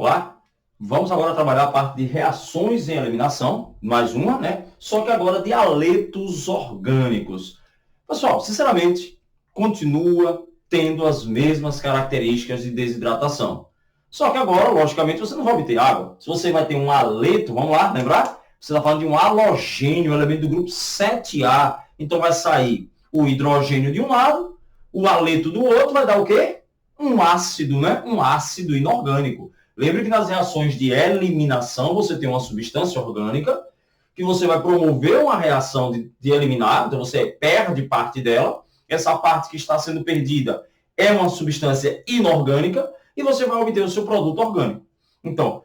Olá, vamos agora trabalhar a parte de reações em eliminação, mais uma, né? Só que agora de haletos orgânicos. Pessoal, sinceramente, continua tendo as mesmas características de desidratação. Só que agora, logicamente, você não vai obter água. Se você vai ter um haleto, vamos lá, lembrar? Você está falando de um halogênio, elemento do grupo 7A. Então vai sair o hidrogênio de um lado, o haleto do outro, vai dar o quê? Um ácido, né? Um ácido inorgânico. Lembre que nas reações de eliminação você tem uma substância orgânica que você vai promover uma reação de eliminar, então você perde parte dela. Essa parte que está sendo perdida é uma substância inorgânica e você vai obter o seu produto orgânico. Então,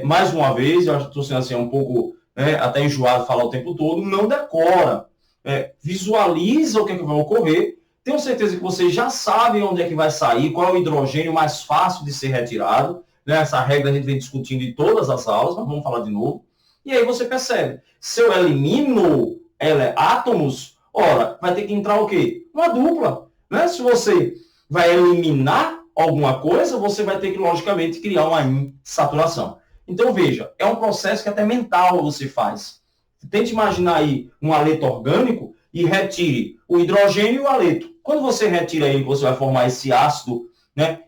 mais uma vez, eu estou sendo assim um pouco até enjoado falar o tempo todo, não decora. Visualiza o que vai ocorrer. Tenho certeza que vocês já sabem onde é que vai sair, qual é o hidrogênio mais fácil de ser retirado. Essa regra a gente vem discutindo em todas as aulas, mas vamos falar de novo. E aí você percebe, se eu elimino átomos, ora, vai ter que entrar o quê? Uma dupla. Se você vai eliminar alguma coisa, você vai ter que, logicamente, criar uma insaturação. Então, veja, é um processo que até mental você faz. Tente imaginar aí um haleto orgânico e retire o hidrogênio e o haleto. Quando você retira ele, você vai formar esse ácido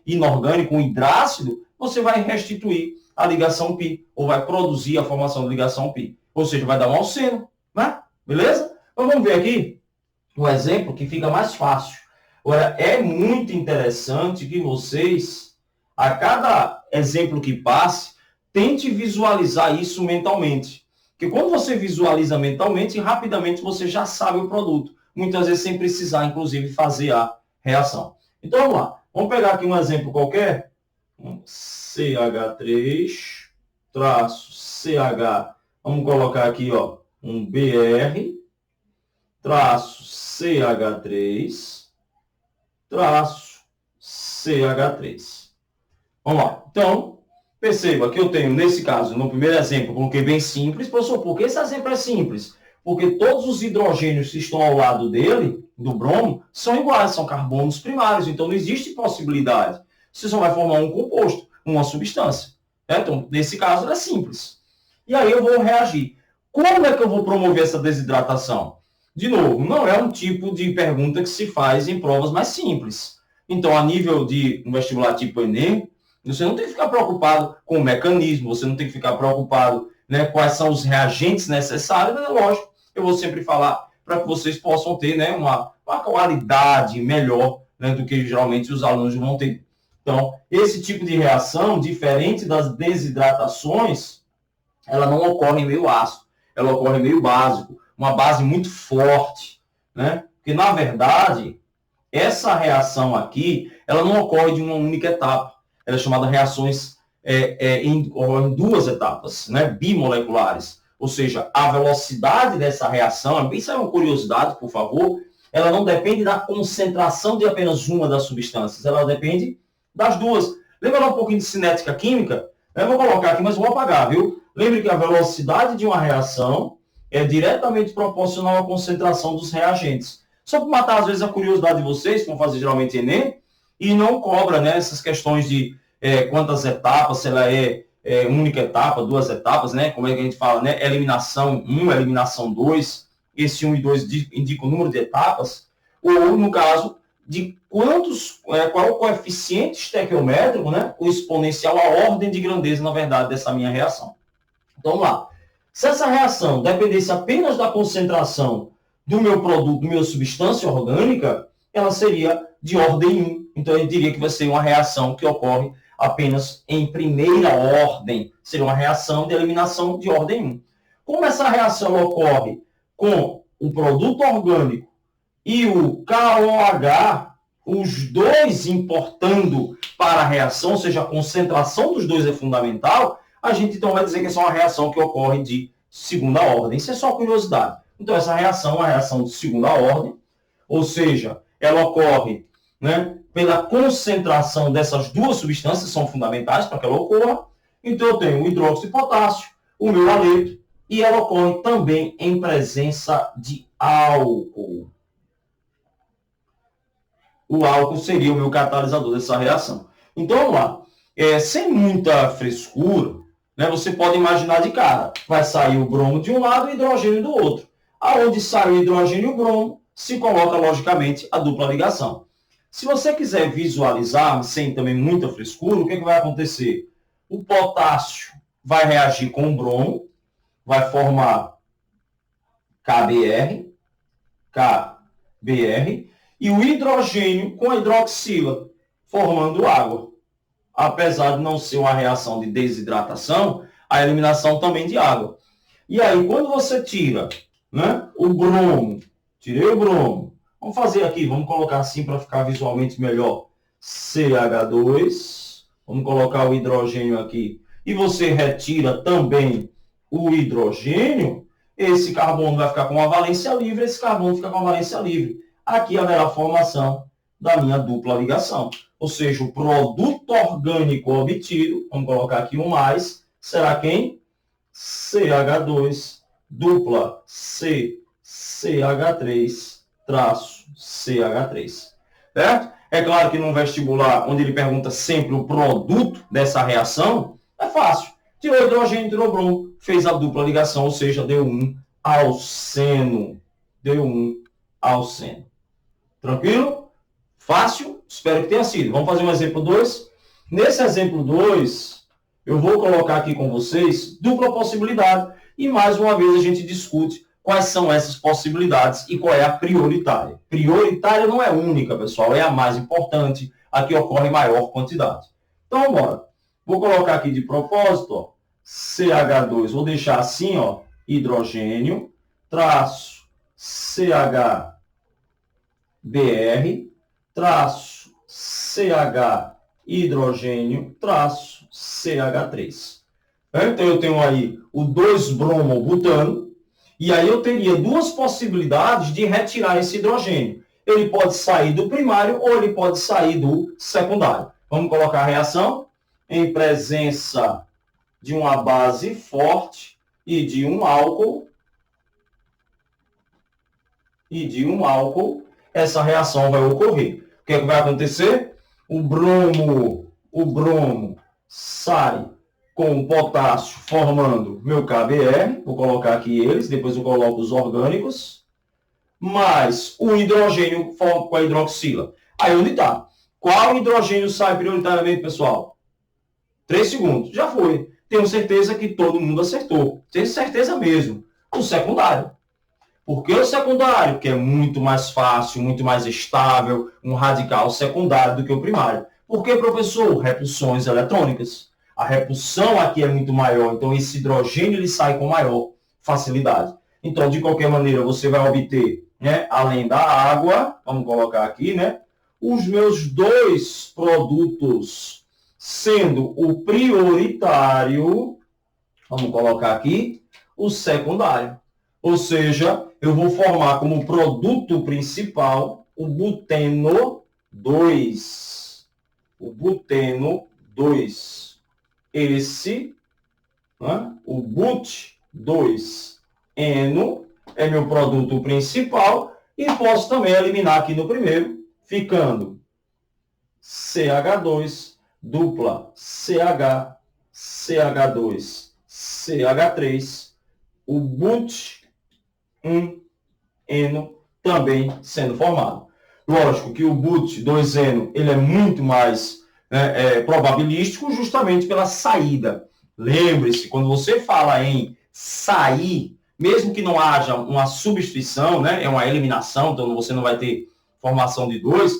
inorgânico, um hidrácido, você vai restituir a ligação π, ou vai produzir a formação de ligação π. Ou seja, vai dar um alceno, né? Beleza? Então vamos ver aqui um exemplo que fica mais fácil. Agora, é muito interessante que vocês, a cada exemplo que passe, tente visualizar isso mentalmente. Porque quando você visualiza mentalmente, rapidamente você já sabe o produto. Muitas vezes sem precisar, inclusive, fazer a reação. Então, vamos lá. Vamos pegar aqui um exemplo qualquer. CH3, traço CH, vamos colocar aqui, ó, um BR, traço CH3, traço CH3. Vamos lá. Então, perceba que eu tenho, nesse caso, no primeiro exemplo, eu coloquei bem simples. Professor, por que esse exemplo é simples? Porque todos os hidrogênios que estão ao lado dele, do bromo, são iguais, são carbonos primários. Então, não existe possibilidade. Você só vai formar um composto, uma substância. Então, nesse caso, é simples. E aí eu vou reagir. Como é que eu vou promover essa desidratação? De novo, não é um tipo de pergunta que se faz em provas mais simples. Então, a nível de um vestibular tipo Enem, você não tem que ficar preocupado com o mecanismo, você não tem que ficar preocupado quais são os reagentes necessários, mas é lógico, eu vou sempre falar para que vocês possam ter uma qualidade melhor do que geralmente os alunos vão ter. Então, esse tipo de reação, diferente das desidratações, ela não ocorre em meio ácido, ela ocorre em meio básico, uma base muito forte, Porque, na verdade, essa reação aqui, ela não ocorre de uma única etapa, ela é chamada reações em duas etapas, bimoleculares, ou seja, a velocidade dessa reação, isso é uma curiosidade, por favor, ela não depende da concentração de apenas uma das substâncias, ela depende das duas. Lembra lá um pouquinho de cinética química? Eu vou colocar aqui, mas vou apagar, viu? Lembre que a velocidade de uma reação é diretamente proporcional à concentração dos reagentes. Só para matar, às vezes, a curiosidade de vocês, como fazer geralmente Enem, e não cobra essas questões de quantas etapas, se ela é única etapa, duas etapas, como é que a gente fala, eliminação 1, eliminação 2, esse 1 e 2 indicam o número de etapas, ou, no caso, de qual é o coeficiente estequiométrico, o exponencial, a ordem de grandeza, na verdade, dessa minha reação. Então, vamos lá. Se essa reação dependesse apenas da concentração do meu produto, da minha substância orgânica, ela seria de ordem 1. Então, eu diria que vai ser uma reação que ocorre apenas em primeira ordem. Seria uma reação de eliminação de ordem 1. Como essa reação ocorre com o produto orgânico e o KOH, os dois importando para a reação, ou seja, a concentração dos dois é fundamental, a gente então vai dizer que essa é uma reação que ocorre de segunda ordem. Isso é só curiosidade. Então, essa reação é uma reação de segunda ordem, ou seja, ela ocorre pela concentração dessas duas substâncias, são fundamentais para que ela ocorra. Então, eu tenho o hidróxido de potássio, o meu haleto, e ela ocorre também em presença de álcool. O álcool seria o meu catalisador dessa reação. Então, vamos lá. sem muita frescura, né, você pode imaginar de cara, vai sair o bromo de um lado e o hidrogênio do outro. Aonde sai o hidrogênio e o bromo, se coloca, logicamente, a dupla ligação. Se você quiser visualizar, sem também muita frescura, o que vai acontecer? O potássio vai reagir com o bromo, vai formar KBr, e o hidrogênio com a hidroxila, formando água. Apesar de não ser uma reação de desidratação, a eliminação também de água. E aí, quando você tira, né, o bromo, tirei o bromo, vamos fazer aqui, vamos colocar assim para ficar visualmente melhor, CH2, vamos colocar o hidrogênio aqui, e você retira também o hidrogênio, esse carbono vai ficar com uma valência livre, esse carbono fica com uma valência livre. Aqui haverá a formação da minha dupla ligação. Ou seja, o produto orgânico obtido, vamos colocar aqui um mais, será quem? CH2 dupla CH3 traço CH3. Certo? É claro que no vestibular, onde ele pergunta sempre o produto dessa reação, é fácil. Tirou hidrogênio, tirou bromo, fez a dupla ligação, ou seja, deu um alceno. Deu um alceno. Tranquilo? Fácil? Espero que tenha sido. Vamos fazer um exemplo 2. Nesse exemplo 2, eu vou colocar aqui com vocês dupla possibilidade e mais uma vez a gente discute quais são essas possibilidades e qual é a prioritária. Prioritária não é única, pessoal, é a mais importante, a que ocorre em maior quantidade. Então, bora. Vou colocar aqui de propósito, ó, CH2, vou deixar assim, ó, hidrogênio, traço CHBr, traço CH hidrogênio, traço CH3. Então, eu tenho aí o 2-bromo-butano, e aí eu teria duas possibilidades de retirar esse hidrogênio. Ele pode sair do primário ou ele pode sair do secundário. Vamos colocar a reação em presença de uma base forte e de um álcool. Essa reação vai ocorrer. O que é que vai acontecer? O bromo sai com o potássio formando meu KBr, vou colocar aqui eles, depois eu coloco os orgânicos, mais o hidrogênio com a hidroxila. Aí onde está? Qual hidrogênio sai prioritariamente, pessoal? 3 segundos. Já foi. Tenho certeza que todo mundo acertou. Tenho certeza mesmo. O secundário. Por que o secundário? Porque é muito mais fácil, muito mais estável, um radical secundário do que o primário. Por que, professor? Repulsões eletrônicas. A repulsão aqui é muito maior, então esse hidrogênio ele sai com maior facilidade. Então, de qualquer maneira, você vai obter, né, além da água, vamos colocar aqui, né, os meus dois produtos, sendo o prioritário, vamos colocar aqui, o secundário. Ou seja, eu vou formar como produto principal o buteno 2. O buteno 2. Esse, né, o but2-eno, é meu produto principal e posso também eliminar aqui no primeiro, ficando CH2, dupla CH, CH2, CH3, o but1-eno também sendo formado. Lógico que o but2-eno ele é muito mais probabilístico justamente pela saída. Lembre-se, quando você fala em sair, mesmo que não haja uma substituição, né, é uma eliminação, então você não vai ter formação de 2,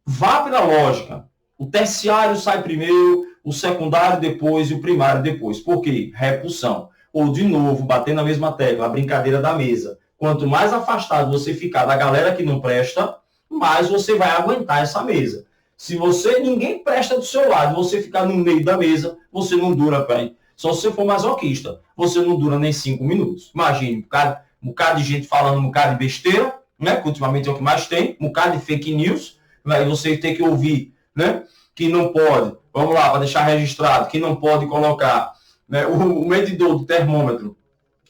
vá pela lógica. O terciário sai primeiro, o secundário depois e o primário depois. Por quê? Repulsão. Ou, de novo, bater na mesma tecla, a brincadeira da mesa. Quanto mais afastado você ficar da galera que não presta, mais você vai aguentar essa mesa. Se ninguém presta do seu lado, você ficar no meio da mesa, você não dura, pai. Só se você for masoquista, você não dura nem 5 minutos. Imagine, um bocado de gente falando um bocado de besteira, né? Que ultimamente é o que mais tem, um bocado de fake news, aí você tem que ouvir, né? Que não pode, vamos lá, para deixar registrado, que não pode colocar, né, o medidor do termômetro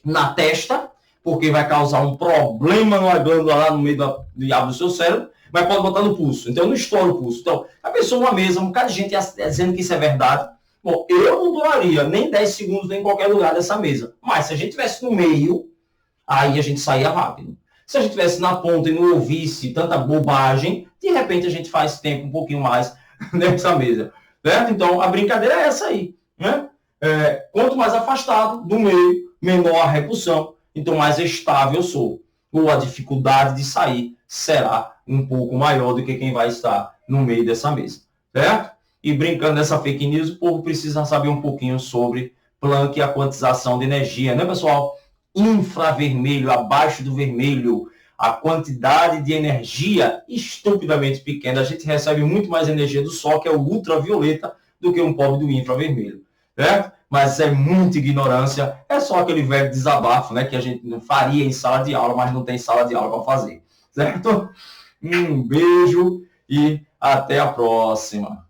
na testa, porque vai causar um problema numa glândula lá no meio do diabo do seu cérebro. mas pode botar no pulso. Então, eu não estouro o pulso. Então, a pessoa numa mesa, um bocado de gente dizendo que isso é verdade. Bom, eu não duraria nem 10 segundos em qualquer lugar dessa mesa. Mas se a gente estivesse no meio, aí a gente saía rápido. Se a gente estivesse na ponta e não ouvisse tanta bobagem, de repente a gente faz tempo um pouquinho mais nessa mesa. Certo? Então, a brincadeira é essa aí. Né? Quanto mais afastado do meio, menor a repulsão, então mais estável eu sou. Ou a dificuldade de sair será um pouco maior do que quem vai estar no meio dessa mesa. Certo? E brincando nessa fake news, o povo precisa saber um pouquinho sobre Planck e a quantização de energia, né, pessoal? Infravermelho, abaixo do vermelho, a quantidade de energia estupidamente pequena. A gente recebe muito mais energia do Sol, que é o ultravioleta, do que um pobre do infravermelho, certo? Mas é muita ignorância, é só aquele velho desabafo, né, que a gente não faria em sala de aula, mas não tem sala de aula para fazer, certo? Um beijo e até a próxima.